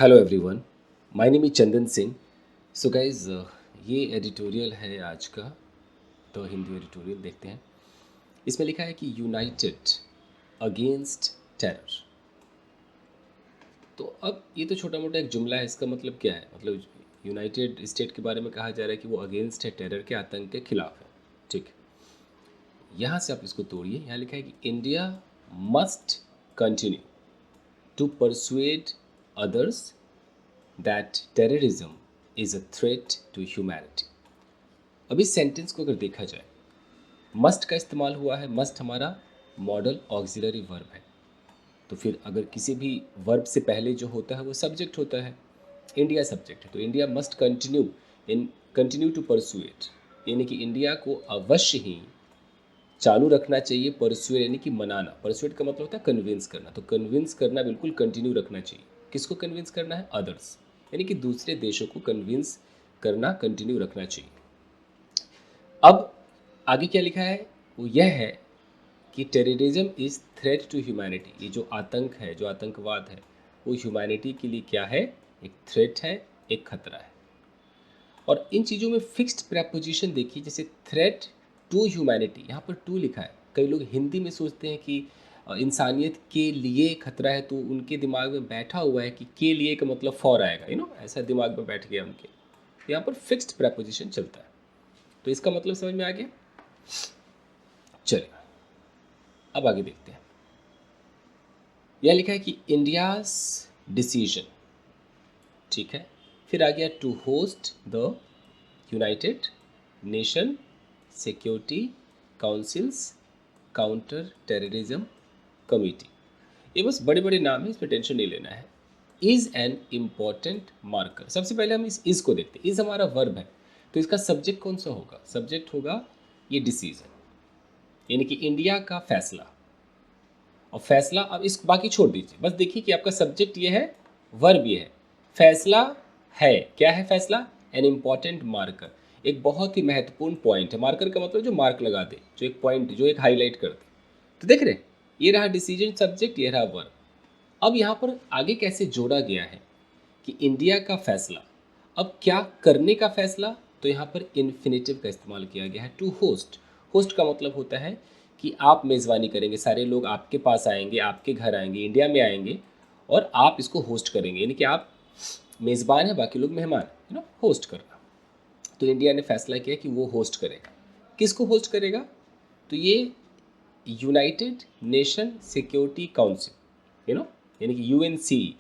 Hello everyone, my name is Chandan Singh. So guys, ये editorial है आज का। तो हिंदी एडिटोरियल देखते हैं। इसमें लिखा है कि यूनाइटेड अगेंस्ट टेरर। तो अब ये तो छोटा मोटा एक जुमला है, इसका मतलब क्या है? मतलब यूनाइटेड स्टेट के बारे में कहा जा रहा है कि वो अगेंस्ट है, टेरर के, आतंक के खिलाफ है। ठीक है, यहाँ से आप इसको तोड़िए। यहाँ लिखा है कि India must continue to persuade others that terrorism is a threat to humanity. अब इस सेंटेंस को अगर देखा जाए, मस्ट का इस्तेमाल हुआ है। मस्ट हमारा मॉडल ऑक्सिलरी वर्ब है। तो फिर अगर किसी भी वर्ब से पहले जो होता है वो सब्जेक्ट होता है। इंडिया सब्जेक्ट है, तो India must continue to persuade, यानी कि इंडिया को अवश्य ही चालू रखना चाहिए। परसुएट यानी कि मनाना। परसुएट का मतलब होता है कन्विंस करना, तो कन्विंस करना बिल्कुल कंटिन्यू रखना चाहिए। किसको कन्विंस करना है? अदर्स, यानी कि दूसरे देशों को कन्विंस करना कंटिन्यू रखना चाहिए। अब आगे क्या लिखा है? वो यह है कि terrorism is threat to humanity. ये जो आतंक है, जो आतंकवाद है, वो ह्यूमैनिटी के लिए क्या है? एक थ्रेट है, एक खतरा है। और इन चीज़ों में फिक्स्ड प्रेपोजिशन देखिए, जैसे थ्रेट टू ह्यूमैनिटी, यहाँ पर टू लिखा है। कई लोग हिंदी में सोचते हैं कि इंसानियत के लिए खतरा है, तो उनके दिमाग में बैठा हुआ है कि के लिए का मतलब फॉर आएगा, ऐसा दिमाग में बैठ गया उनके। यहाँ पर फिक्स्ड प्रेपोजिशन चलता है। तो इसका मतलब समझ में आ गया? चलिए अब आगे देखते हैं। यह लिखा है कि इंडियाज डिसीजन, ठीक है। फिर आ गया to host the United Nation security councils counter terrorism committee. ये बस बड़े बड़े नाम है, इस पर टेंशन नहीं लेना है। Is an important marker. सबसे पहले हम इस इज़ को देखते हैं। इज़ हमारा वर्ब है, तो इसका सब्जेक्ट कौन सा होगा? सब्जेक्ट होगा ये डिसीजन, यानी कि इंडिया का फैसला। और फैसला, अब इस बाकी छोड़ दीजिए, बस देखिए कि आपका सब्जेक्ट ये है, वर्ब ये है, फैसला है। क्या है फैसला? एन इम्पॉर्टेंट मार्कर, एक बहुत ही महत्वपूर्ण पॉइंट है। मार्कर का मतलब जो मार्क लगा दे, जो एक पॉइंट, जो एक हाईलाइट कर दे। तो देख रहे हैं, ये रहा डिसीजन सब्जेक्ट, ये रहा वर्ब। अब यहाँ पर आगे कैसे जोड़ा गया है कि इंडिया का फैसला। अब क्या करने का फैसला? तो यहाँ पर इन्फिनेटिव का इस्तेमाल किया गया है, टू होस्ट। होस्ट का मतलब होता है कि आप मेज़बानी करेंगे, सारे लोग आपके पास आएंगे, आपके घर आएंगे, इंडिया में आएंगे, और आप इसको होस्ट करेंगे, यानी कि आप मेज़बान हैं, बाकी लोग मेहमान, होस्ट करना। तो इंडिया ने फैसला किया कि वो होस्ट करेगा। किसको होस्ट करेगा? तो ये यूनाइटेड नेशन सिक्योरिटी काउंसिल, यानी कि यूएनसी।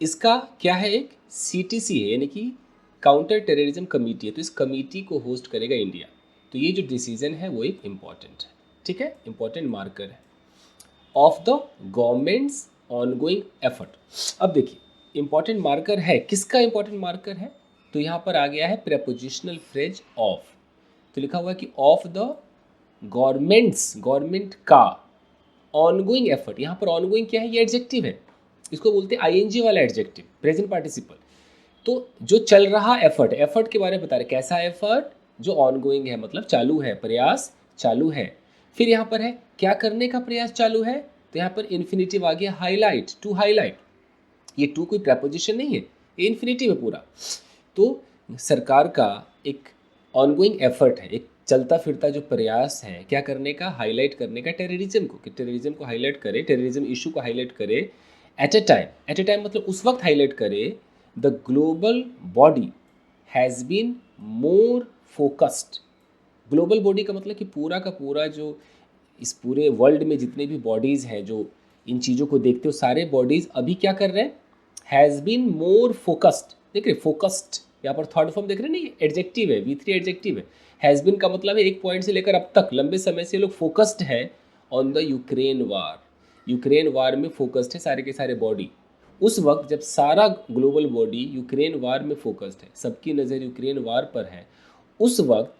इसका क्या है? एक सीटीसी है, यानी कि काउंटर टेररिज्म कमेटी है। तो इस कमेटी को होस्ट करेगा इंडिया। तो ये जो डिसीजन है वो एक इम्पॉर्टेंट है, ठीक है, इम्पॉर्टेंट मार्कर है of the governments ongoing effort. अब देखिए, इम्पॉर्टेंट मार्कर है, किसका इम्पॉर्टेंट मार्कर है? तो यहाँ पर आ गया है प्रेपोजिशनल फ्रेज ऑफ। तो लिखा हुआ है कि ऑफ द गवर्नमेंट्स, गवर्नमेंट का ऑनगोइंग एफर्ट। यहाँ पर ऑनगोइंग क्या है? ये एडजेक्टिव है, इसको बोलते हैं आईएनजी वाला एडजेक्टिव, प्रेजेंट पार्टिसिपल। तो जो चल रहा एफर्ट, एफर्ट के बारे में बता रहे, कैसा एफर्ट? जो ऑनगोइंग है, मतलब चालू है, प्रयास चालू है। फिर यहाँ पर है क्या करने का प्रयास चालू है? तो यहाँ पर इन्फिनेटिव आ गया, हाईलाइट, टू हाईलाइट। ये टू कोई प्रपोजिशन नहीं है, ये इन्फिनेटिव है पूरा। तो सरकार का एक ऑनगोइंग एफर्ट है, एक चलता फिरता जो प्रयास है, क्या करने का? हाईलाइट करने का टेररिज्म को, कि टेररिज्म को हाईलाइट करे, टेररिज्म इशू को हाईलाइट करे। At a time, at a time मतलब उस वक्त हाईलाइट करे, the global body has been more focused. Global body का मतलब कि पूरा का पूरा जो इस पूरे वर्ल्ड में जितने भी बॉडीज़ हैं जो इन चीज़ों को देखते हो, सारे बॉडीज़ अभी क्या कर रहे हैं? Has been more focused. देख रहे, फोकस्ड यहाँ पर थर्ड फॉर्म देख रहे हैं, नहीं एडजेक्टिव है, V3 एडजेक्टिव है। हैज़ बीन का मतलब है एक पॉइंट से लेकर अब तक लंबे समय से लोग फोकस्ड है on the Ukraine war. Ukraine वार में फोकस्ड है सारे के सारे बॉडी। उस वक्त जब सारा ग्लोबल बॉडी यूक्रेन वार में फोकस्ड है, सबकी नज़र यूक्रेन वार पर है, उस वक्त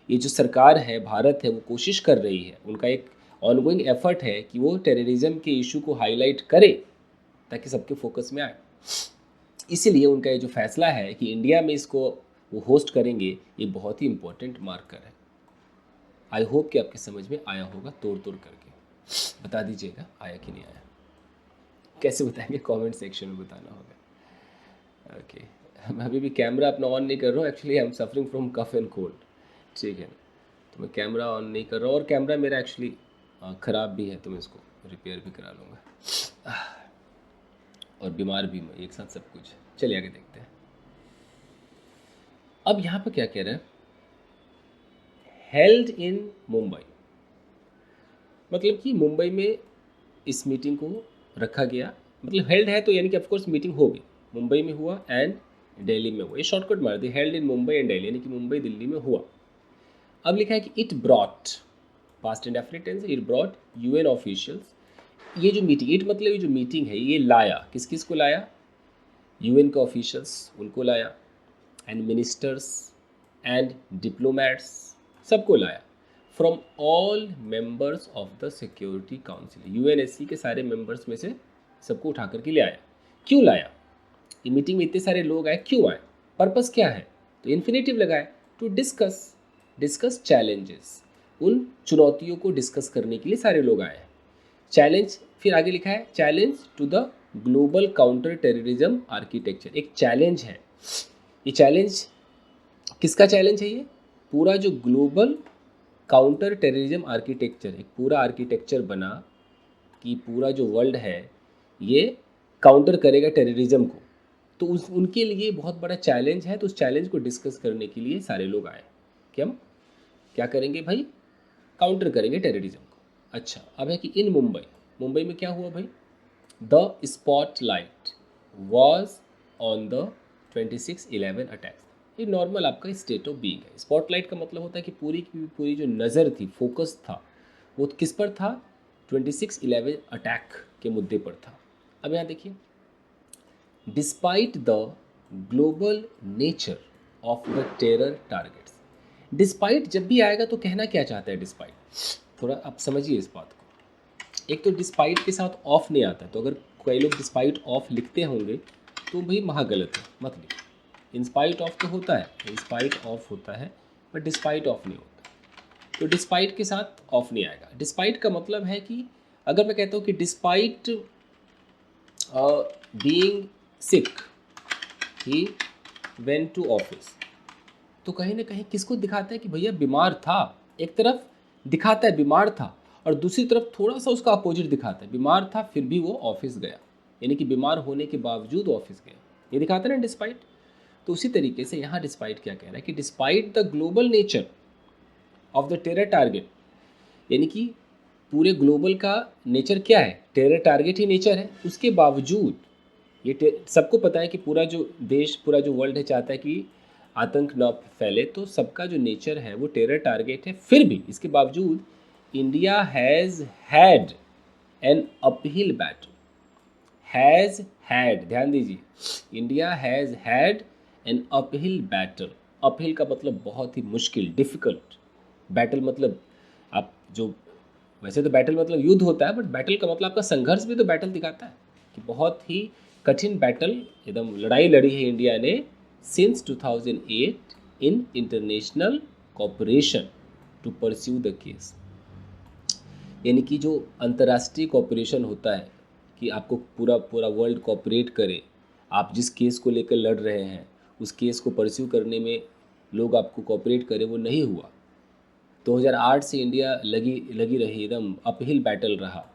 ये जो सरकार है, भारत है, वो कोशिश कर रही है, उनका एक ऑनगोइंग एफर्ट है कि वो टेररिज्म के इशू को हाईलाइट करे ताकि सबके फोकस में आए। इसीलिए उनका ये जो फैसला है कि इंडिया में इसको वो होस्ट करेंगे, ये बहुत ही इंपॉर्टेंट मार्कर है। आई होप कि आपके समझ में आया होगा, तोड़ तोड़ करके बता दीजिएगा आया कि नहीं आया। कैसे बताएंगे? कमेंट सेक्शन में बताना होगा। ओके, मैं अभी भी कैमरा अपना ऑन नहीं कर रहा हूँ, actually I am suffering from cough and cold, ठीक है ना। तो मैं कैमरा ऑन नहीं कर रहा हूँ, और कैमरा मेरा एक्चुअली ख़राब भी है, तो मैं इसको रिपेयर भी करा लूँगा, और बीमार भी मैं, एक साथ सब कुछ। चलिए आगे देखते हैं। अब यहाँ पर क्या कह रहा है, हेल्ड इन मुंबई, मतलब कि मुंबई में इस मीटिंग को रखा गया, मतलब हेल्ड है तो यानी कि ऑफकोर्स मीटिंग होगी, मुंबई में हुआ एंड दिल्ली में हुआ, ये शॉर्टकट मार दी, held in Mumbai and Delhi, यानी कि मुंबई दिल्ली में हुआ। अब लिखा है कि it brought, past and definite tense, it brought UN officials, ये जो मीटिंग, इट मतलब ये जो मीटिंग है ये लाया, किस किस को लाया, यूएन के ऑफिशियल्स उनको लाया, एंड मिनिस्टर्स एंड डिप्लोमैट्स सबको लाया, from all members of the security council, UNSC के सारे मेंबर्स में से सबको उठा करके ले आया। क्यों लाया, ये मीटिंग में इतने सारे लोग आए, क्यों आए, पर्पस क्या है, तो इन्फिनेटिव लगाए, टू डिस्कस, डिस्कस चैलेंजेस, उन चुनौतियों को डिस्कस करने के लिए सारे लोग आए हैं। चैलेंज, फिर आगे लिखा है challenge to the global counter terrorism architecture, एक चैलेंज है, ये चैलेंज किसका चैलेंज है, ये पूरा जो ग्लोबल काउंटर टेररिज्म आर्किटेक्चर, एक पूरा आर्किटेक्चर बना कि पूरा जो वर्ल्ड है ये काउंटर करेगा टेररिज्म को, तो उनके लिए बहुत बड़ा चैलेंज है, तो उस चैलेंज को डिस्कस करने के लिए सारे लोग आए कि हम क्या करेंगे भाई, काउंटर करेंगे टेररिज्म को। अच्छा, अब है कि इन मुंबई, मुंबई में क्या हुआ भाई, the spotlight was on the 26/11 attacks, ये नॉर्मल आपका स्टेट ऑफ बीइंग है। स्पॉटलाइट का मतलब होता है कि पूरी की पूरी जो नज़र थी, फोकस था, वो किस पर था, 26/11 अटैक के मुद्दे पर था। अब यहाँ देखिए, despite the global nature of the terror targets, despite जब भी आएगा तो कहना क्या चाहता है डिस्पाइट, थोड़ा आप समझिए इस बात को। एक तो डिस्पाइट के साथ ऑफ नहीं आता, तो अगर कई लोग डिस्पाइट ऑफ लिखते होंगे तो भाई महा गलत है, मत लिखो। इंस्पाइट ऑफ तो होता है, इंस्पाइट ऑफ होता है, बट डिस्पाइट ऑफ नहीं होता, तो डिस्पाइट के साथ ऑफ नहीं आएगा। डिस्पाइट का मतलब है कि अगर मैं कहता हूँ कि despite being sick he went to office, तो कहीं ना कहीं किसको दिखाता है कि भैया बीमार था, एक तरफ दिखाता है बीमार था, और दूसरी तरफ थोड़ा सा उसका अपोजिट दिखाता है, बीमार था फिर भी वो ऑफिस गया, यानी कि बीमार होने के बावजूद ऑफिस गया, ये दिखाता है ना डिस्पाइट। तो उसी तरीके से यहाँ डिस्पाइट क्या कह रहा है कि despite the global nature of the terror target, यानी कि पूरे ग्लोबल का नेचर क्या है, टेरर टारगेट ही नेचर है, उसके बावजूद ये सबको पता है कि पूरा जो देश, पूरा जो वर्ल्ड है चाहता है कि आतंक न फैले, तो सबका जो नेचर है वो टेरर टारगेट है, फिर भी इसके बावजूद India has had an uphill battle, has had, ध्यान दीजिए, India has had an uphill battle, uphill का मतलब बहुत ही मुश्किल, डिफ़िकल्ट, बैटल मतलब आप जो, वैसे तो बैटल मतलब युद्ध होता है, बट बैटल का मतलब आपका संघर्ष भी तो बैटल दिखाता है, कि बहुत ही कठिन बैटल, एकदम लड़ाई लड़ी है इंडिया ने since 2008 in international cooperation to pursue the case, यानी कि जो अंतर्राष्ट्रीय कॉपरेशन होता है कि आपको पूरा पूरा वर्ल्ड कॉपरेट करे, आप जिस केस को लेकर लड़ रहे हैं उस केस को परस्यू करने में लोग आपको कॉपरेट करें, वो नहीं हुआ। 2008 से इंडिया लगी लगी रही, एकदम अपहिल बैटल रहा,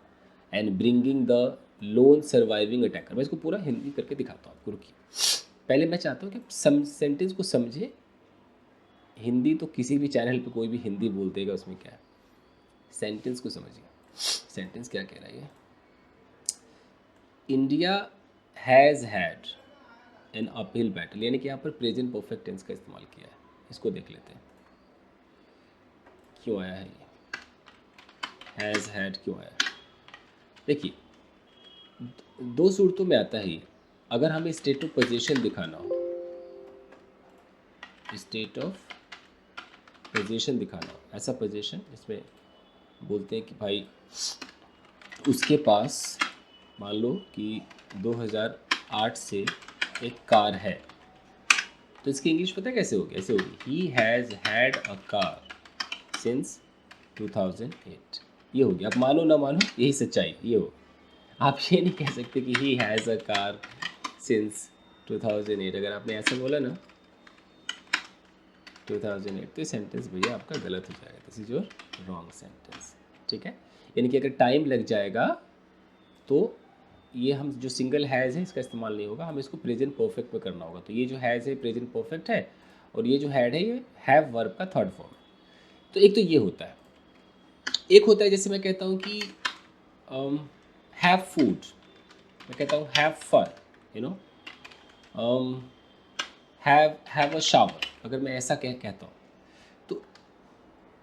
and bringing the loan surviving attacker, मैं इसको पूरा हिंदी करके दिखाता हूँ आपको, रुकिए। पहले मैं चाहता हूँ कि सेंटेंस को समझे, हिंदी तो किसी भी चैनल पे कोई भी हिंदी बोल देगा, उसमें क्या है, सेंटेंस को समझिए। सेंटेंस क्या कह रहा है, India has had an uphill battle, यानी कि यहाँ पर प्रेजेंट परफेक्ट टेंस का इस्तेमाल किया है, इसको देख लेते हैं क्यों आया है ये, हैज़ हैड क्यों आया। देखिए, दो सूरतों में आता है ये, अगर हमें स्टेट ऑफ पोजीशन दिखाना हो, स्टेट ऑफ पोजीशन दिखाना हो, ऐसा पोजीशन इसमें बोलते हैं कि भाई उसके पास मान लो कि 2008 से एक कार है, तो इसकी इंग्लिश पता है कैसे होगी, ऐसे होगी, ही has had a car since 2008, ये हो गया। आप मानो ना मानो यही सच्चाई, ये हो, आप ये नहीं कह सकते कि he has a car since 2008 अगर आपने ऐसा बोला ना 2008 तो ये सेंटेंस भैया आपका गलत हो जाएगा, this is your wrong sentence. ठीक है, यानी कि अगर टाइम लग जाएगा तो ये हम जो सिंगल हैज़ है इसका इस्तेमाल नहीं होगा, हमें इसको प्रेजेंट परफेक्ट में करना होगा। तो ये जो हैज़ है प्रेजेंट परफेक्ट है, और ये जो हैड है ये हैव वर्ब का थर्ड फॉर्म है। तो एक तो ये होता है, एक होता है जैसे मैं कहता हूँ कि हैव फूड, मैं कहता हूँ have fun, you know, have a shower, अगर मैं ऐसा कहता हूँ तो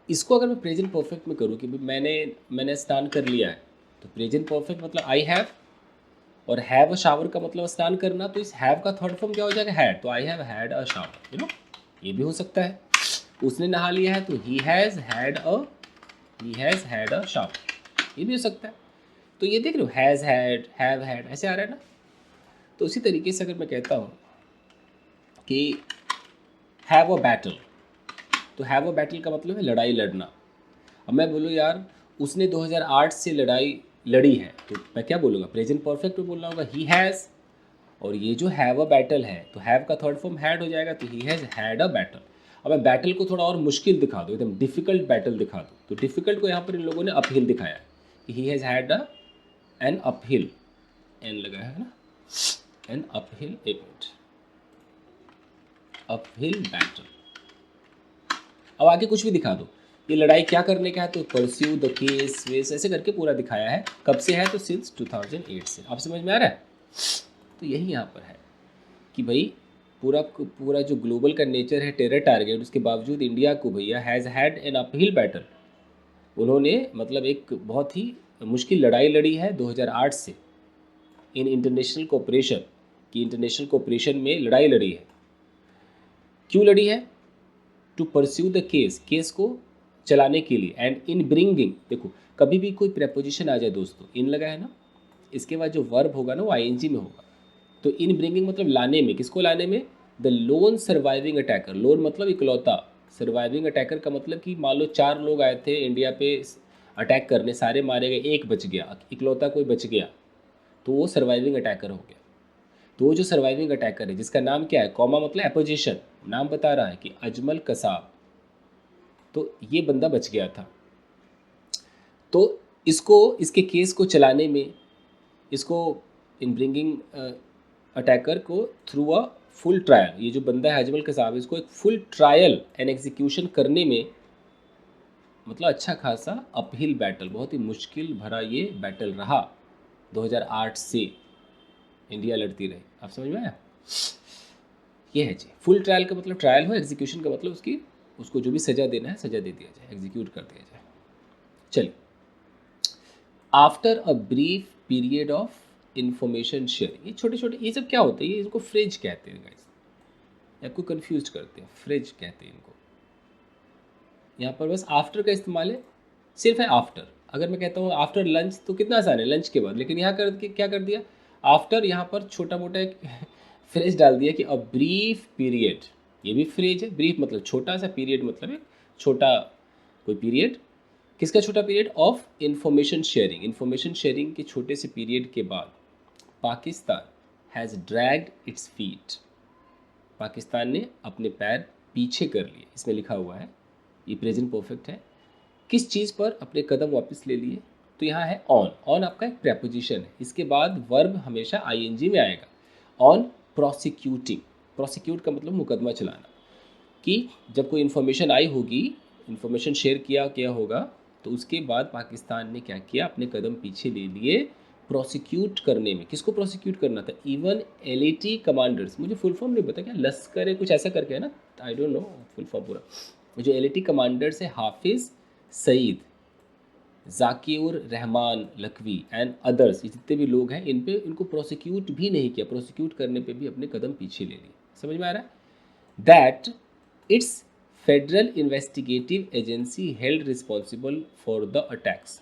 इसको अगर मैं प्रेजेंट परफेक्ट में करूँ कि मैंने स्नान कर लिया है, तो प्रेजेंट परफेक्ट मतलब आई हैव, और हैव अ शावर का मतलब स्नान करना, तो इस हैव का थर्ड फॉर्म क्या हो जाएगा, हैड। तो I have had a shower, you know, ये भी हो सकता है। उसने नहा लिया है तो ही हैज़ हैड अ शावर, ये भी हो सकता है। तो ये देख रहे हो, हैज़ हैड, हैव हैड, ऐसे आ रहा है ना। तो उसी तरीके से अगर मैं कहता हूँ कि हैव अ बैटल, तो हैव अ बैटल का मतलब है लड़ाई लड़ना। अब मैं बोलूँ यार उसने 2008 से लड़ाई लड़ी है, तो मैं क्या बोलूँगा, प्रेजेंट परफेक्ट में बोलना होगा ही हैज़, और ये जो हैव अ बैटल है तो हैव का थर्ड फॉर्म हैड हो जाएगा, तो ही हैज़ हैड अ बैटल। अब मैं बैटल को थोड़ा और मुश्किल दिखा दूँ, एकदम डिफिकल्ट बैटल दिखा दूँ, तो डिफिकल्ट को यहाँ पर इन लोगों ने अपहिल दिखाया है कि he has had an uphill, an लगा है ना, एन अपहिल, एक मिनट, अपहिल बैटल। अब आगे कुछ भी दिखा दो, ये लड़ाई क्या करने का है, तो परस्यू द केस वेस ऐसे करके पूरा दिखाया है। कब से है, तो सिंस 2008 से। आप समझ में आ रहा है। तो यही यहाँ पर है कि भाई पूरा जो ग्लोबल का नेचर है टेरर टारगेट, उसके बावजूद इंडिया को भैया has had an uphill battle, उन्होंने मतलब एक बहुत ही मुश्किल लड़ाई लड़ी है 2008 से इन इंटरनेशनल कोऑपरेशन, की इंटरनेशनल कोऑपरेशन में लड़ाई लड़ी है। क्यों लड़ी है, to pursue the case, case को चलाने के लिए, एंड इन ब्रिंगिंग, देखो कभी भी कोई प्रेपोजिशन आ जाए दोस्तों, इन लगा है ना, इसके बाद जो वर्ब होगा ना वो आईएनजी में होगा। तो इन ब्रिंगिंग मतलब लाने में, किसको लाने में, the loan surviving attacker, loan मतलब इकलौता, सर्वाइविंग अटैकर का मतलब कि मान लो 4 लोग आए थे इंडिया पे अटैक करने, सारे मारे गए, एक बच गया, इकलौता कोई बच गया, तो वो सर्वाइविंग अटैकर हो गया। तो वो जो सर्वाइविंग अटैकर है जिसका नाम क्या है, कॉमा मतलब अपोजिशन, नाम बता रहा है कि अजमल कसाब, तो ये बंदा बच गया था। तो इसको, इसके केस को चलाने में, इसको इन ब्रिंगिंग अटैकर को थ्रू अ फुल ट्रायल, ये जो बंदा है अजमल कसाब, इसको एक फुल ट्रायल एंड एग्जीक्यूशन करने में मतलब अच्छा खासा अपहिल बैटल, बहुत ही मुश्किल भरा ये बैटल रहा 2008 से इंडिया लड़ती रही। आप समझ में आया, ये है जी। फुल ट्रायल का मतलब ट्रायल हो, एग्जीक्यूशन का मतलब उसकी, उसको जो भी सज़ा देना है सज़ा दे दिया जाए, एग्जीक्यूट कर दिया जाए। चलिए, after a brief period of information sharing, ये छोटे छोटे ये सब क्या होते हैं, ये इनको फ्रिज कहते हैं गाइस, आपको कंफ्यूज करते हैं, फ्रिज कहते हैं इनको। यहाँ पर बस आफ्टर का इस्तेमाल है, सिर्फ है आफ्टर। अगर मैं कहता हूँ आफ्टर लंच तो कितना आसान है, लंच के बाद, लेकिन यहाँ कर क्या कर दिया, आफ्टर यहाँ पर छोटा मोटा एक फ्रेज डाल दिया कि अ ब्रीफ पीरियड, ये भी फ्रेज है, ब्रीफ मतलब छोटा सा, पीरियड मतलब एक छोटा कोई पीरियड, किसका छोटा period, of information sharing, information sharing के छोटे से पीरियड के बाद Pakistan has dragged its feet, Pakistan ने अपने पैर पीछे कर लिए, इसमें लिखा हुआ है, ये प्रेजेंट परफेक्ट है, किस चीज़ पर अपने कदम वापस ले लिए, तो यहाँ है ऑन, ऑन आपका एक प्रेपोजिशन है, इसके बाद वर्ब हमेशा आईएनजी में आएगा, ऑन प्रोसिक्यूटिंग, प्रोसिक्यूट का मतलब मुकदमा चलाना, कि जब कोई इन्फॉर्मेशन आई होगी, इन्फॉर्मेशन शेयर किया होगा, तो उसके बाद पाकिस्तान ने क्या किया, अपने कदम पीछे ले लिए प्रोसिक्यूट करने में। किसको प्रोसिक्यूट करना था, इवन एलएटी कमांडर्स, मुझे फुल फॉर्म नहीं पता, क्या लश्कर है कुछ ऐसा करके है ना, I don't know full form पूरा। जो एलएटी कमांडर्स है हाफिज़ सईद, जाकिर रहमान लखवी एंड अदर्स, ये जितने भी लोग हैं, इन पे इनको प्रोसिक्यूट भी नहीं किया, प्रोसिक्यूट करने पे भी अपने कदम पीछे ले लिए। समझ में आ रहा है, that it's federal investigative agency held responsible for the attacks,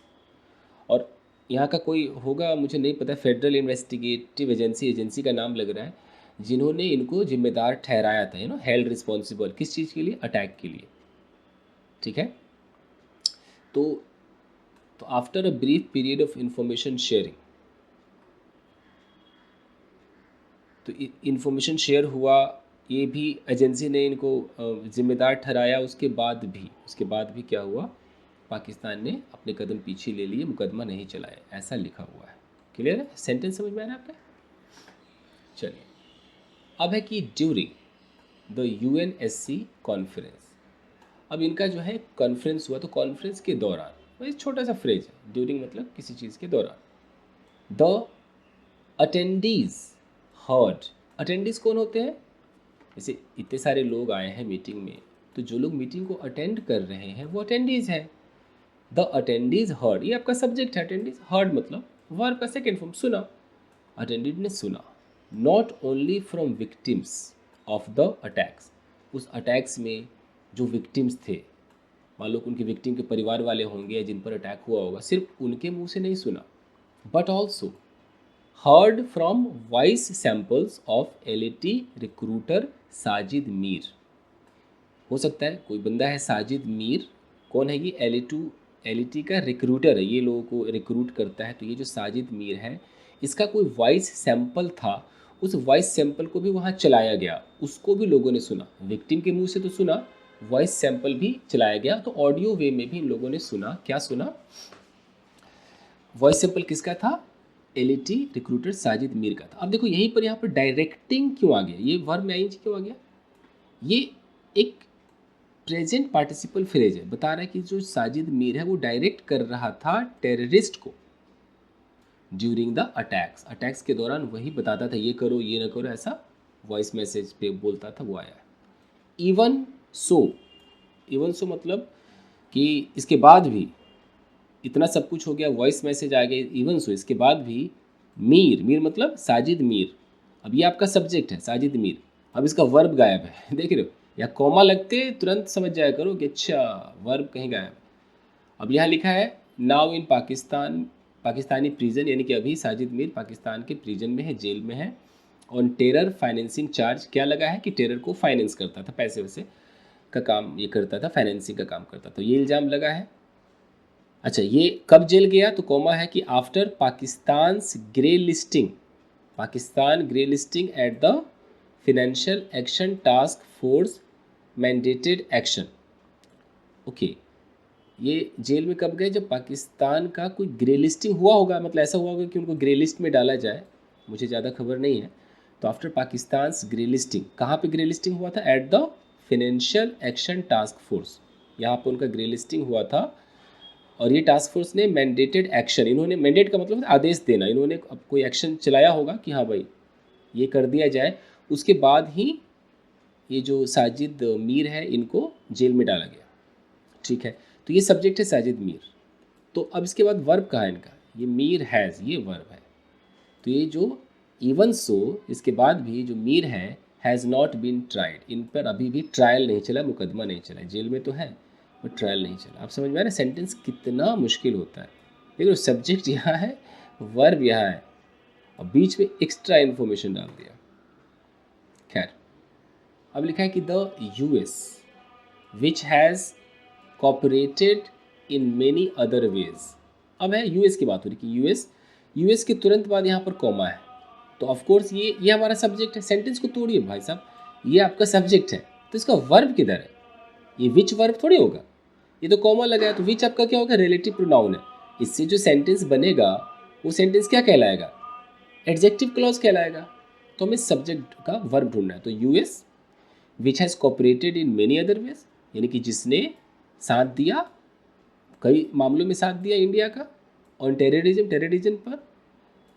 और यहाँ का कोई होगा मुझे नहीं पता, फेडरल इन्वेस्टिगेटिव एजेंसी का नाम लग रहा है, जिन्होंने इनको जिम्मेदार ठहराया था, हेल्ड रिस्पॉन्सिबल, किस चीज़ के लिए, अटैक के लिए। ठीक है, तो after a brief period of information sharing, तो इन्फॉर्मेशन शेयर हुआ, ये भी एजेंसी ने इनको जिम्मेदार ठहराया। उसके बाद भी क्या हुआ, पाकिस्तान ने अपने कदम पीछे ले लिए, मुकदमा नहीं चलाया, ऐसा लिखा हुआ है। क्लियर है? सेंटेंस समझ में आ रहा है आपका? चलिए, अब है कि ड्यूरिंग द यूएनएससी कॉन्फ्रेंस। अब इनका जो है कॉन्फ्रेंस हुआ, तो कॉन्फ्रेंस के दौरान, वही छोटा सा फ्रेज है, ड्यूरिंग मतलब किसी चीज़ के दौरान। The attendees heard. अटेंडीज कौन होते हैं? जैसे इतने सारे लोग आए हैं मीटिंग में, तो जो लोग मीटिंग को अटेंड कर रहे हैं वो अटेंडीज हैं। द अटेंडीज हर्ड, ये आपका सब्जेक्ट है। अटेंडीज हर्ड मतलब वर्ब का सेकेंड फॉर्म, सुना। अटेंडेड ने सुना। Not only from victims of the attacks, उस अटैक्स में जो विक्टिम्स थे, मान लो उनके विक्टिम के परिवार वाले होंगे या जिन पर अटैक हुआ होगा, सिर्फ उनके मुंह से नहीं सुना, but also heard from voice samples of LeT recruiter Sajid Mir. हो सकता है कोई बंदा है साजिद मीर, कौन है ये? एलएटी का रिक्रूटर है, ये लोगों को रिक्रूट करता है। तो ये जो साजिद मीर है, इसका कोई वॉइस सैंपल था, उस वॉइस सैंपल को भी वहाँ चलाया गया, उसको भी लोगों ने सुना। विक्टिम के मुंह से तो सुना, वॉइस सैंपल भी चलाया गया, तो ऑडियो वे में भी इन लोगों ने सुना। क्या सुना? वॉइस सैंपल किसका था? एलएटी रिक्रूटर साजिद मीर का था। अब देखो यहीं पर, यहाँ पर डायरेक्टिंग क्यों आ गया? ये वर्ब में आईएनजी क्यों आ गया? ये एक प्रेजेंट पार्टिसिपल फ्रेज है, बता रहा है कि जो साजिद मीर है वो डायरेक्ट कर रहा था टेररिस्ट को ड्यूरिंग द अटैक्स। अटैक्स के दौरान वही बताता था, ये करो ये ना करो, ऐसा वॉइस मैसेज पे बोलता था, वो आया। इवन सो मतलब कि इसके बाद भी इतना सब कुछ हो गया, वॉइस मैसेज आ गया, इवन सो इसके बाद भी मीर मतलब साजिद मीर। अब ये आपका सब्जेक्ट है साजिद मीर, अब इसका वर्ब गायब है देख रहे हो, या कॉमा लगते तुरंत समझ जाया करो कि अच्छा वर्ब कहीं गायब। अब यहाँ लिखा है नाउ इन पाकिस्तानी प्रिजन, यानी कि अभी साजिद मीर पाकिस्तान के प्रिजन में है, जेल में है। ऑन टेरर फाइनेंसिंग चार्ज, क्या लगा है कि टेरर को फाइनेंस करता था, पैसे वैसे का काम ये करता था, फाइनेंसिंग का काम करता था, तो ये इल्ज़ाम लगा है। अच्छा, ये कब जेल गया? तो कॉमा है कि after Pakistan grey listing at the financial action task force mandated action. Okay, ये जेल में कब गए? जब पाकिस्तान का कोई ग्रे लिस्टिंग हुआ होगा, मतलब ऐसा हुआ होगा कि उनको ग्रे लिस्ट में डाला जाए, मुझे ज़्यादा खबर नहीं है। तो आफ्टर पाकिस्तान ग्रे लिस्टिंग, कहाँ पे ग्रे लिस्टिंग हुआ था? At the financial action task force, यहाँ पे उनका ग्रे लिस्टिंग हुआ था। और ये टास्क फोर्स ने मैंडेटेड एक्शन, इन्होंने, मैंडेट का मतलब आदेश देना, इन्होंने अब कोई एक्शन चलाया होगा कि हाँ भाई ये कर दिया जाए, उसके बाद ही ये जो साजिद मीर है इनको जेल में डाला गया। ठीक है, तो ये सब्जेक्ट है साजिद मीर। तो अब इसके बाद वर्ब कहाँ है इनका? ये मीर हैज़, ये वर्ब है। तो ये जो इवन सो, इसके बाद भी जो मीर है, हैज़ नॉट बीन ट्राइड, इन पर अभी भी ट्रायल नहीं चला, मुकदमा नहीं चला, जेल में तो है बट ट्रायल नहीं चला। आप समझ में आ रहा है सेंटेंस कितना मुश्किल होता है? देखो सब्जेक्ट यहाँ है, वर्ब यहाँ है, और बीच में एक्स्ट्रा इन्फॉर्मेशन डाल दिया। खैर, अब लिखा है कि the US which has cooperated in many other ways. अब है यूएस की बात हो रही कि यूएस के तुरंत बाद यहाँ पर कॉमा है, तो ऑफ कोर्स ये हमारा सब्जेक्ट है। सेंटेंस को तोड़िए भाई साहब, ये आपका सब्जेक्ट है, तो इसका वर्ब किधर है? ये विच वर्ब थोड़ी होगा, ये तो कॉमा लगा है, तो विच आपका क्या होगा? रिलेटिव प्रोनाउन है। इससे जो सेंटेंस बनेगा वो सेंटेंस क्या कहलाएगा? एडजेक्टिव क्लॉज कहलाएगा। तो हमें सब्जेक्ट का वर्ब ढूंढना है। तो US which has cooperated in many other ways, यानी कि जिसने साथ दिया, कई मामलों में साथ दिया इंडिया का, ऑन टेररिज्म पर।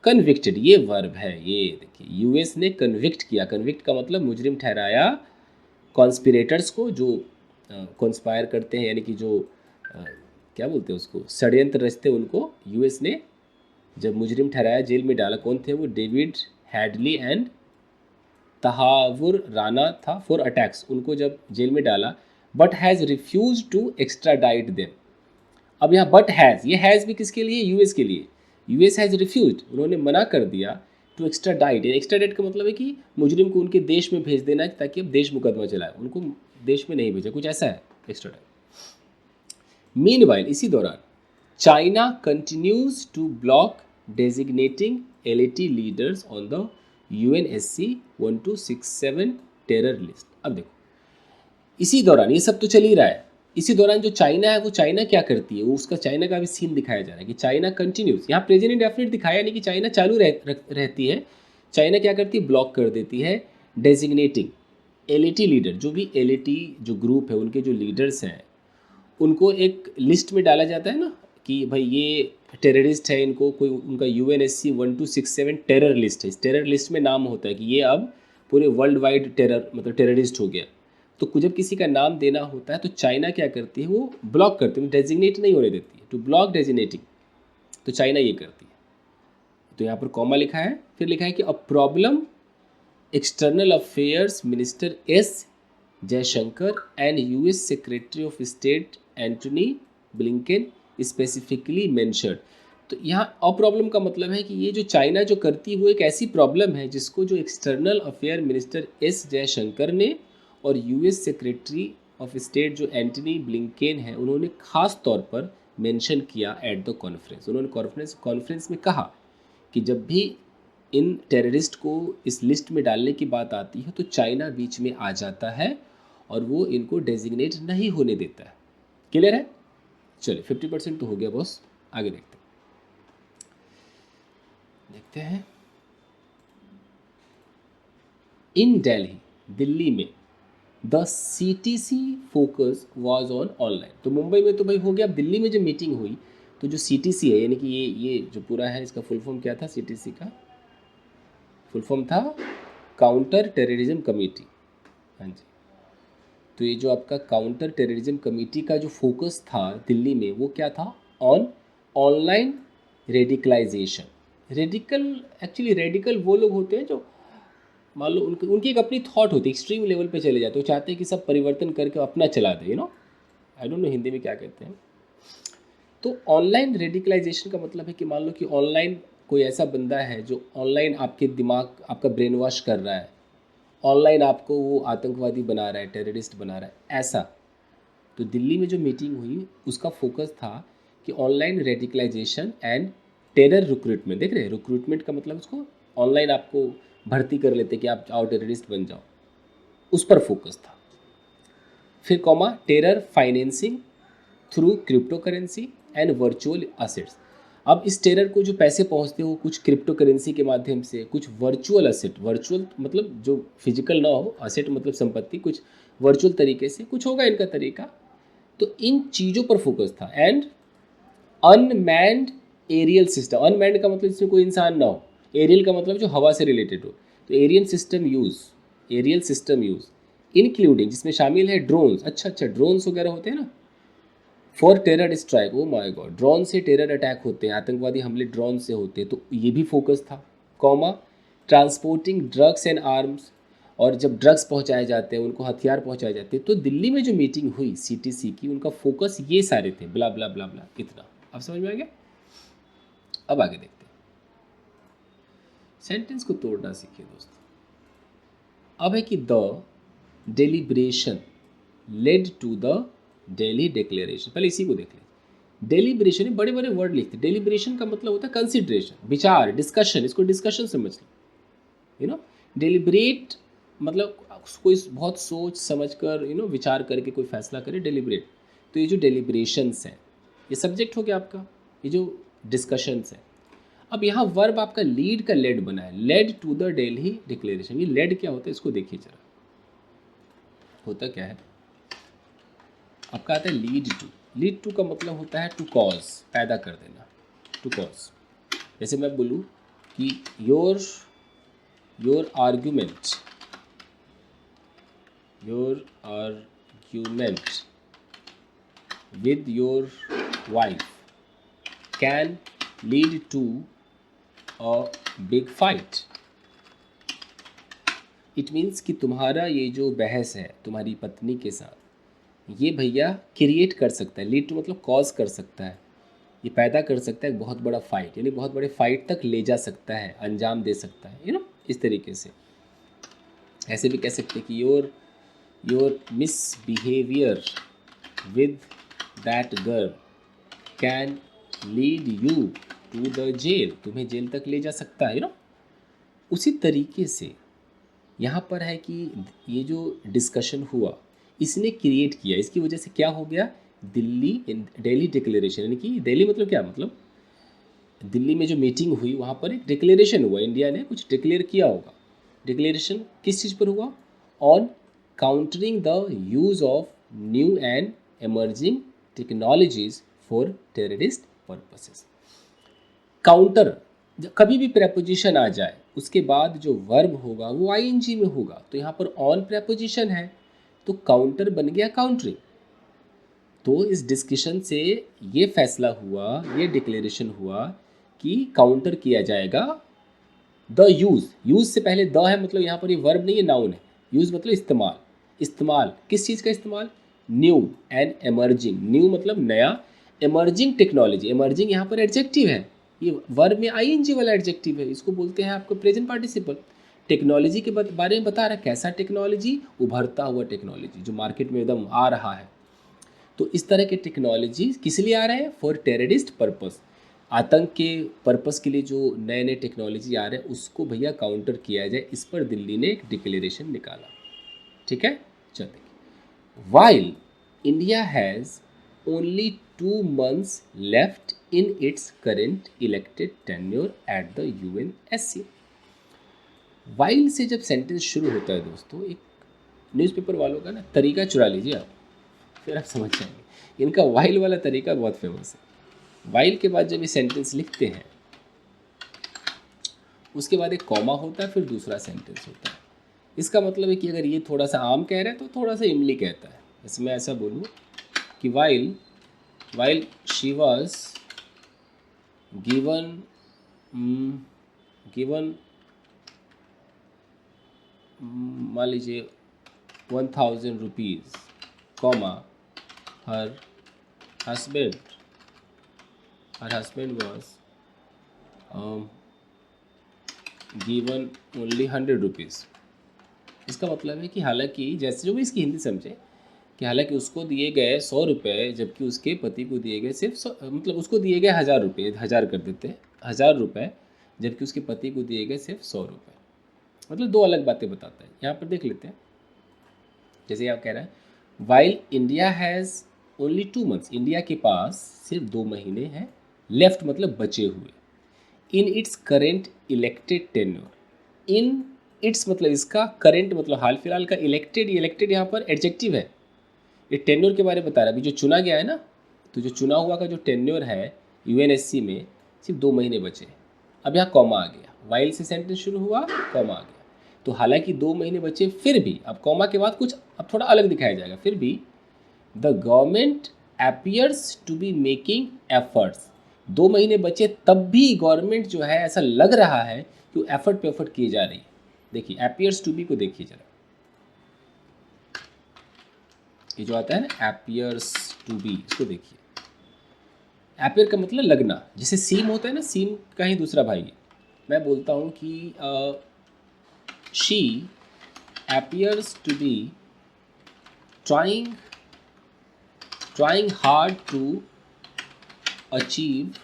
कन्विक्टेड, ये वर्ब है, ये देखिए यूएस ने कन्विक्ट किया, कन्विक्ट का मतलब मुजरिम ठहराया कॉन्स्पिरेटर्स को, जो कॉन्स्पायर करते हैं, यानी कि जो क्या बोलते हैं उसको, षड्यंत्र रचते, उनको यूएस ने जब मुजरिम ठहराया, जेल में डाला। कौन थे वो? David Headley and Tahawwur Rana था, फॉर अटैक्स, उनको जब जेल में डाला। But has refuse to extradite them. अब यहाँ बट हैज़, ये हैज़ भी किसके लिए? यूएस के लिए। यूएस हैज़ रिफ्यूज, उन्होंने मना कर दिया, टू एक्स्ट्राडाइट। एक्स्ट्राडाइट का मतलब है कि मुजरिम को उनके देश में भेज देना, ताकि अब देश मुकदमा चलाए, उनको देश में नहीं भेजा, कुछ ऐसा है एक्स्ट्राडाइट। मीनवाइल, इसी दौरान China continues to block designating LeT leaders on the UNSC 1267 terror list. अब देखो इसी दौरान ये सब तो चल ही रहा है, इसी दौरान जो चाइना है वो चाइना क्या करती है, वो उसका चाइना का भी सीन दिखाया जा रहा है कि चाइना कंटिन्यूस, यहाँ प्रेजेंट इंडेफिनिट दिखाया नहीं कि चाइना चालू रहती है। चाइना क्या करती है, ब्लॉक कर देती है डेजिग्नेटिंग LAT लीडर, जो भी LAT जो ग्रुप है उनके जो लीडर्स हैं उनको एक लिस्ट में डाला जाता है ना कि भाई ये टेररिस्ट है, इनको कोई उनका UNSC 1267 टेरर लिस्ट है, इस टेरर लिस्ट में नाम होता है कि ये अब पूरे वर्ल्ड वाइड टेरर मतलब टेररिस्ट हो गया। तो जब किसी का नाम देना होता है तो चाइना क्या करती है, वो ब्लॉक करती है, डेजिग्नेट नहीं होने देती है, टू ब्लॉक डेजिग्नेटिंग, तो चाइना ये करती है। तो यहाँ पर कॉमा लिखा है, फिर लिखा है कि a problem external affairs minister S Jaishankar and US secretary of state Antony Blinken specifically mentioned. तो यहाँ अ प्रॉब्लम का मतलब है कि ये जो चाइना जो करती है वो एक ऐसी प्रॉब्लम है जिसको जो external affair minister S Jaishankar ने और US सेक्रेटरी ऑफ स्टेट जो एंटनी ब्लिंकेन है उन्होंने खास तौर पर मेंशन किया एट द कॉन्फ्रेंस। उन्होंने कॉन्फ्रेंस में कहा कि जब भी इन टेररिस्ट को इस लिस्ट में डालने की बात आती है तो चाइना बीच में आ जाता है और वो इनको डेजिग्नेट नहीं होने देता है। क्लियर है? चलिए 50% तो हो गया बॉस, आगे देखते हैं। इन दिल्ली, दिल्ली में the CTC focus was on online. तो मुंबई में तो भाई हो गया, अब दिल्ली में जो मीटिंग हुई तो जो CTC है यानी कि ये जो पूरा है इसका फुल फॉर्म क्या था, CTC का फुल फॉर्म था काउंटर टेररिज्म कमेटी। हाँ जी, तो ये जो आपका काउंटर टेररिज्म कमेटी का जो फोकस था दिल्ली में वो क्या था, on online radicalisation. Radical actually radical वो लोग होते हैं जो मान लो उनकी एक अपनी थॉट होती है, एक्सट्रीम लेवल पे चले जाते हैं, वो चाहते हैं कि सब परिवर्तन करके अपना चला दे, आई डोंट नो हिंदी में क्या कहते हैं। तो ऑनलाइन रेडिकलाइजेशन का मतलब है कि मान लो कि ऑनलाइन कोई ऐसा बंदा है जो ऑनलाइन आपके दिमाग आपका ब्रेन वॉश कर रहा है, ऑनलाइन आपको वो आतंकवादी बना रहा है, टेररिस्ट बना रहा है, ऐसा। तो दिल्ली में जो मीटिंग हुई उसका फोकस था कि online radicalisation and terror recruitment. देख रहे हैं, रिक्रूटमेंट का मतलब उसको ऑनलाइन आपको भर्ती कर लेते कि आप आओ टेररिस्ट बन जाओ, उस पर फोकस था। फिर comma terror financing through crypto currency and virtual assets. अब इस टेरर को जो पैसे पहुंचते हो कुछ क्रिप्टो करेंसी के माध्यम से, कुछ वर्चुअल असेट, वर्चुअल मतलब जो फिजिकल ना हो, असेट मतलब संपत्ति, कुछ वर्चुअल तरीके से कुछ होगा इनका तरीका। तो इन चीज़ों पर फोकस था। And unmanned aerial system, unmanned का मतलब इसमें कोई इंसान ना हो, एरियल का मतलब जो हवा से रिलेटेड हो, तो aerial system use, aerial system use including, जिसमें शामिल है ड्रोन्स। अच्छा ड्रोन्स वगैरह होते हैं ना, for terror strike. Oh my God, drone से टेरर अटैक होते हैं, आतंकवादी हमले ड्रोन से होते हैं, तो ये भी फोकस था। Comma transporting drugs and arms, और जब ड्रग्स पहुंचाए जाते हैं, उनको हथियार पहुंचाए जाते हैं। तो दिल्ली में जो मीटिंग हुई CTC की, उनका फोकस ये सारे थे, ब्ला ब्ला ब्ला ब्ला, इतना। अब समझ में आ गया? अब आगे देखते हैं, सेंटेंस को तोड़ना सीखिए दोस्तों। अब है कि the deliberation led to the Delhi declaration. पहले इसी को देख लें। डेलिब्रेशन, बड़े बड़े वर्ड लिखते हैं। डेलिब्रेशन का मतलब होता है कंसिडरेशन, विचार, डिस्कशन, इसको डिस्कशन समझ लो। डेलिब्रेट मतलब कोई बहुत सोच समझ कर विचार करके कोई फैसला करे, डेलिब्रेट। तो ये जो डेलिब्रेशंस हैं ये सब्जेक्ट हो गया आपका, ये जो डिस्कशंस हैं। अब यहाँ वर्ब आपका लीड का लेड बना है, led to the Delhi declaration. ये लेड क्या होता है इसको देखिए जरा, होता क्या है आपका, आता है लीड टू। लीड टू का मतलब होता है टू कॉज, पैदा कर देना, टू कॉज। जैसे मैं बोलूँ कि your argument with your wife can lead to a big fight. It means कि तुम्हारा ये जो बहस है तुम्हारी पत्नी के साथ, ये भैया क्रिएट कर सकता है, लीड टू मतलब कॉज कर सकता है, ये पैदा कर सकता है बहुत बड़ा फाइट, यानी बहुत बड़े फाइट तक ले जा सकता है, अंजाम दे सकता है, इस तरीके से। ऐसे भी कह सकते हैं कि your misbehaviour with that girl can lead you to the jail, तुम्हें जेल तक ले जा सकता है, उसी तरीके से यहाँ पर है कि ये जो डिस्कशन हुआ इसने क्रिएट किया, इसकी वजह से क्या हो गया, दिल्ली डिक्लेरेशन, यानी कि दिल्ली मतलब क्या, मतलब दिल्ली में जो मीटिंग हुई वहाँ पर एक डिक्लेरेशन हुआ, इंडिया ने कुछ डिक्लेयर किया होगा। डिक्लेरेशन किस चीज़ पर हुआ, on countering the use of new and emerging technologies for terrorist purposes. Counter, कभी भी प्रेपोजिशन आ जाए उसके बाद जो वर्ब होगा वो आईएनजी में होगा, तो यहाँ पर ऑन प्रेपोजिशन है तो काउंटर बन गया काउंटरिंग। तो इस डिस्कशन से ये फैसला हुआ, ये डिक्लेरेशन हुआ कि काउंटर किया जाएगा द यूज़ से पहले द है, मतलब यहाँ पर ये वर्ब नहीं है, नाउन है। यूज़ मतलब इस्तेमाल, इस्तेमाल किस चीज़ का इस्तेमाल, न्यू एंड एमर्जिंग, न्यू मतलब नया, एमर्जिंग टेक्नोलॉजी, एमर्जिंग यहाँ पर एडजेक्टिव है, ये वर्ब में आईएनजी वाला एडजेक्टिव है, इसको बोलते हैं आपको प्रेजेंट पार्टिसिपल। टेक्नोलॉजी के बारे में बता रहा है, कैसा टेक्नोलॉजी, उभरता हुआ टेक्नोलॉजी जो मार्केट में एकदम आ रहा है। तो इस तरह के टेक्नोलॉजी किस लिए आ रहे हैं, फॉर टेररिस्ट पर्पस, आतंक के पर्पस के लिए जो नए नए टेक्नोलॉजी आ रहे हैं उसको भैया काउंटर किया जाए, इस पर दिल्ली ने एक डिक्लेरेशन निकाला। ठीक है, चल देखिए, while India has only 2 months left in its current elected tenure at the UNSC. While से जब सेंटेंस शुरू होता है दोस्तों, एक न्यूज़पेपर वालों का ना तरीका चुरा लीजिए आप, फिर आप समझ जाएंगे। इनका वाइल वाला तरीका बहुत फेमस है। वाइल के बाद जब ये सेंटेंस लिखते हैं उसके बाद एक कॉमा होता है, फिर दूसरा सेंटेंस होता है। इसका मतलब है कि अगर ये थोड़ा सा आम कह रहा है तो थोड़ा सा इमली कहता है। जैसे मैं ऐसा बोलूँ कि वाइल शी वॉज गिवन मान लीजिए 1000 rupees, comma her husband was given only 100 rupees. इसका मतलब है कि हालांकि जैसे जो भी इसकी हिंदी समझे कि हालांकि उसको दिए गए 100 रुपये, जबकि उसके पति को दिए गए सिर्फ 100, मतलब उसको दिए गए 1000 रुपये, 1000 कर देते हैं 1000 रुपये, जबकि उसके पति को दिए गए सिर्फ 100 रुपये। मतलब दो अलग बातें बताता है। यहाँ पर देख लेते हैं, जैसे आप कह रहे हैं while India has only 2 months, India के पास सिर्फ 2 महीने हैं, लेफ्ट मतलब बचे हुए, in its current elected tenure, in its मतलब इसका, करेंट मतलब हाल फिलहाल का, इलेक्टेड यहाँ पर एडजेक्टिव है। ये टेन्योर के बारे में बता रहा है, अभी जो चुना गया है ना, तो जो चुना हुआ का जो टेन्योर है यूएनएससी में सिर्फ 2 महीने बचे। अब यहाँ कॉमा आ गया, वाइल से सेंटेंस शुरू हुआ, कॉमा आ गया, तो हालांकि 2 महीने बचे, फिर भी अब कॉमा के बाद कुछ अब थोड़ा अलग दिखाया जाएगा, फिर भी the government appears to be making efforts, 2 महीने बचे तब भी गवर्नमेंट जो है ऐसा लग रहा है कि वो एफर्ट पे एफर्ट किए जा रही है। देखिए अपीयर्स टू बी को देखिए जरा, ये जो आता है ना अपीयर्स टू बी, इसको देखिए। अपीयर का मतलब लगना, जैसे सीम होता है ना, सीम का ही दूसरा भाई है। मैं बोलता हूँ कि she appears to be trying hard to achieve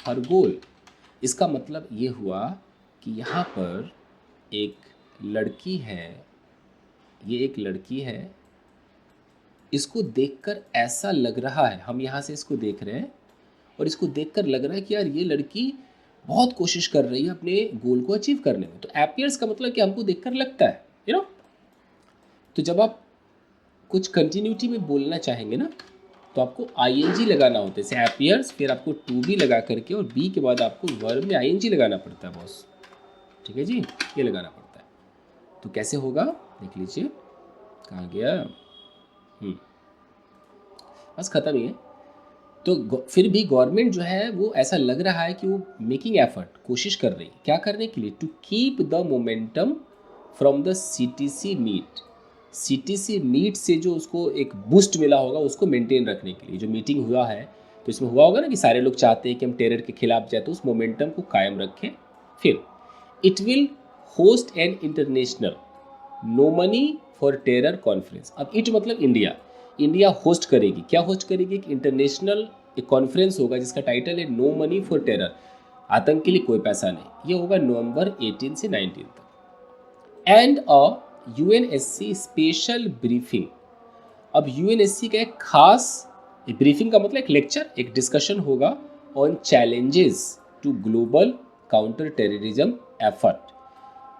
her goal। इसका मतलब ये हुआ कि यहाँ पर एक लड़की है, ये एक लड़की है, इसको देखकर ऐसा लग रहा है, हम यहाँ से इसको देख रहे हैं और इसको देखकर लग रहा है कि यार ये लड़की बहुत कोशिश कर रही है अपने गोल को अचीव करने में। तो एपियर्स का मतलब कि हमको देखकर लगता है, यू नो। तो जब आप कुछ कंटिन्यूटी में बोलना चाहेंगे ना, तो आपको आईएनजी लगाना होता है, जैसे एपियर्स, फिर आपको टू बी लगा करके और बी के बाद आपको वर्ब में आईएनजी लगाना पड़ता है बॉस। ठीक है जी, ये लगाना पड़ता है। तो कैसे होगा देख लीजिए, कहाँ गया, बस ख़त्म ही है। तो फिर भी गवर्नमेंट जो है वो ऐसा लग रहा है कि वो मेकिंग एफर्ट, कोशिश कर रही है, क्या करने के लिए, to keep the momentum from the CTC meet. CTC meet से जो उसको एक बूस्ट मिला होगा उसको मेंटेन रखने के लिए, जो मीटिंग हुआ है तो इसमें हुआ होगा ना कि सारे लोग चाहते हैं कि हम टेरर के खिलाफ जाए, तो उस मोमेंटम को कायम रखें। फिर it will host an international no money for terror conference. अब इट मतलब इंडिया होस्ट करेगी, क्या होस्ट करेगी, एक इंटरनेशनल एक कॉन्फ्रेंस होगा जिसका टाइटल है नो मनी फॉर टेरर। आतंक के लिए कोई पैसा नहीं। ये होगा नवंबर 18 से 19 तक। And a UNSC special briefing. अब यूएनएससी का एक खास ब्रीफिंग का मतलब एक लेक्चर, एक डिस्कशन होगा on challenges to global counter terrorism effort.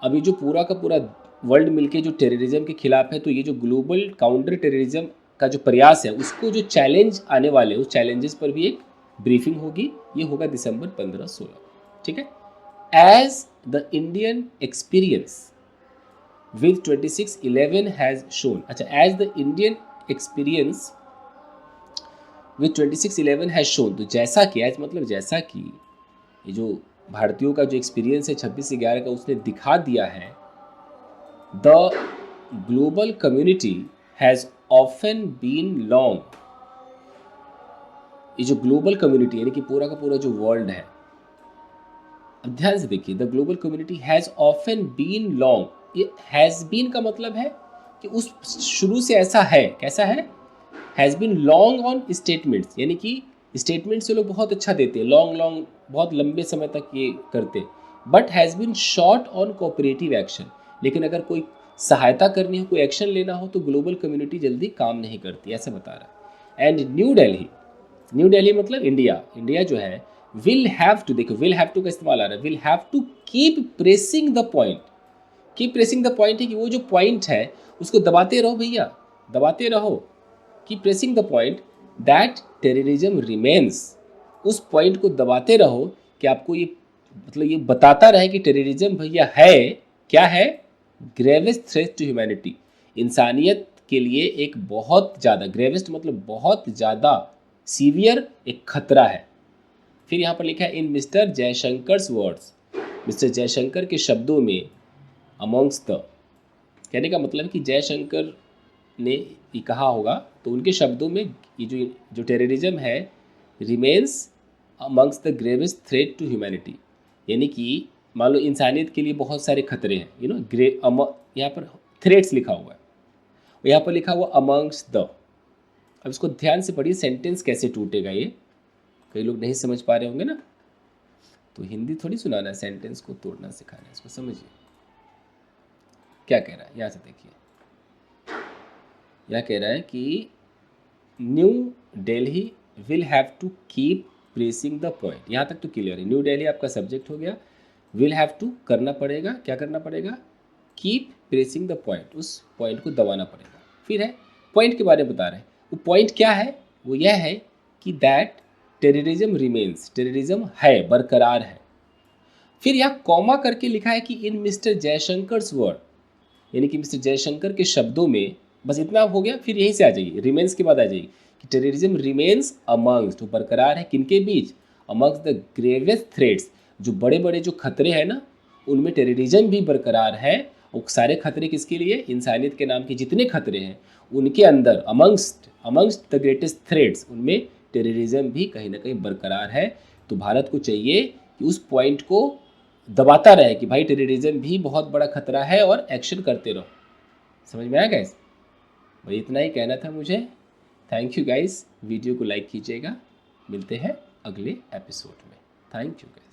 अभी जो पूरा का पूरा वर्ल्ड मिलके जो टेररिज्म के खिलाफ है, तो ये जो ग्लोबल काउंटर टेररिज्म का जो प्रयास है उसको जो चैलेंज आने वाले उस चैलेंजेस पर भी एक ब्रीफिंग होगी। ये होगा दिसंबर 15-16, ठीक है। As the Indian experience with 2611 has shown. अच्छा, as the Indian experience with 2611 has shown, तो जैसा कि, एज मतलब जैसा कि, ये जो भारतीयों का जो एक्सपीरियंस है 26/11 का उसने दिखा दिया है, the global community has often been long. ये जो ग्लोबल कम्युनिटी यानी कि पूरा का पूरा जो वर्ल्ड है, अब ध्यान से देखिए, the global community has often been long. ये हैज बीन का मतलब है कि उस शुरू से ऐसा है, कैसा है, has been long on statements, यानी कि स्टेटमेंट से लोग बहुत अच्छा देते हैं, लॉन्ग बहुत लंबे समय तक ये करते, but has been short on cooperative action. लेकिन अगर कोई सहायता करनी हो, कोई एक्शन लेना हो, तो ग्लोबल कम्युनिटी जल्दी काम नहीं करती, ऐसा बता रहा है। एंड न्यू दिल्ली मतलब इंडिया, इंडिया जो है, विल हैव टू, देखो विल हैव टू का इस्तेमाल आ रहा है, will have to keep pressing the point. Keep pressing the point है कि वो जो पॉइंट है उसको दबाते रहो भैया, दबाते रहो। Keep pressing the point that terrorism remains. उस पॉइंट को दबाते रहो कि आपको ये मतलब ये बताता रहे कि टेररिज्म भैया है, क्या है, ग्रेवेस्ट थ्रेट टू ह्यूमैनिटी, इंसानियत के लिए एक बहुत ज़्यादा, ग्रेवेस्ट मतलब बहुत ज़्यादा सीवियर एक खतरा है। फिर यहाँ पर लिखा है इन मिस्टर जयशंकर्स वर्ड्स, मिस्टर जयशंकर के शब्दों में, अमॉन्ग्स द, कहने का मतलब है कि जयशंकर ने ये कहा होगा, तो उनके शब्दों में ये जो टेररिज्म है, remains amongst the gravest threat to humanity, यानी कि मान लो इंसानियत के लिए बहुत सारे खतरे हैं, यहाँ पर थ्रेट्स लिखा हुआ है, और यहाँ पर लिखा हुआ अमंग्स द। अब इसको ध्यान से पढ़िए, सेंटेंस कैसे टूटेगा, ये कई लोग नहीं समझ पा रहे होंगे ना, तो हिंदी थोड़ी सुनाना है, सेंटेंस को तोड़ना सिखाना है, इसको समझिए क्या कह रहा है। यहाँ से देखिए, यह कह रहा है कि New Delhi will have to keep pressing the point. यहाँ तक तो क्लियर है, न्यू दिल्ली आपका सब्जेक्ट हो गया, विल हैव टू करना पड़ेगा, क्या करना पड़ेगा, कीप प्रेसिंग द पॉइंट, उस पॉइंट को दबाना पड़ेगा। फिर है पॉइंट के बारे में बता रहे हैं, वो पॉइंट क्या है, वो यह है कि दैट टेररिज्म रिमेन्स, टेररिज्म है, बरकरार है। फिर यहाँ कॉमा करके लिखा है कि इन मिस्टर जयशंकर्स वर्ड, यानी कि मिस्टर जयशंकर के शब्दों में, बस इतना हो गया। फिर यहीं से आ जाइए, रिमेन्स के बाद आ जाइए कि टेररिज्म रिमेन्स अमंग्स, तो बरकरार है किनके बीच, अमंग्स द ग्रेवेस्ट थ्रेट्स, जो बड़े बड़े जो खतरे हैं ना, उनमें टेररिज्म भी बरकरार है। और सारे खतरे किसके लिए, इंसानियत के नाम के जितने खतरे हैं उनके अंदर अमंग्स्ट द ग्रेटेस्ट थ्रेट्स, उनमें टेररिज्म भी कहीं ना कहीं बरकरार है। तो भारत को चाहिए कि उस पॉइंट को दबाता रहे कि भाई टेररिज्म भी बहुत बड़ा खतरा है और एक्शन करते रहो। समझ में आया गाइस, भाई इतना ही कहना था मुझे। थैंक यू गाइस, वीडियो को लाइक कीजिएगा, मिलते हैं अगले एपिसोड में। Thank you guys.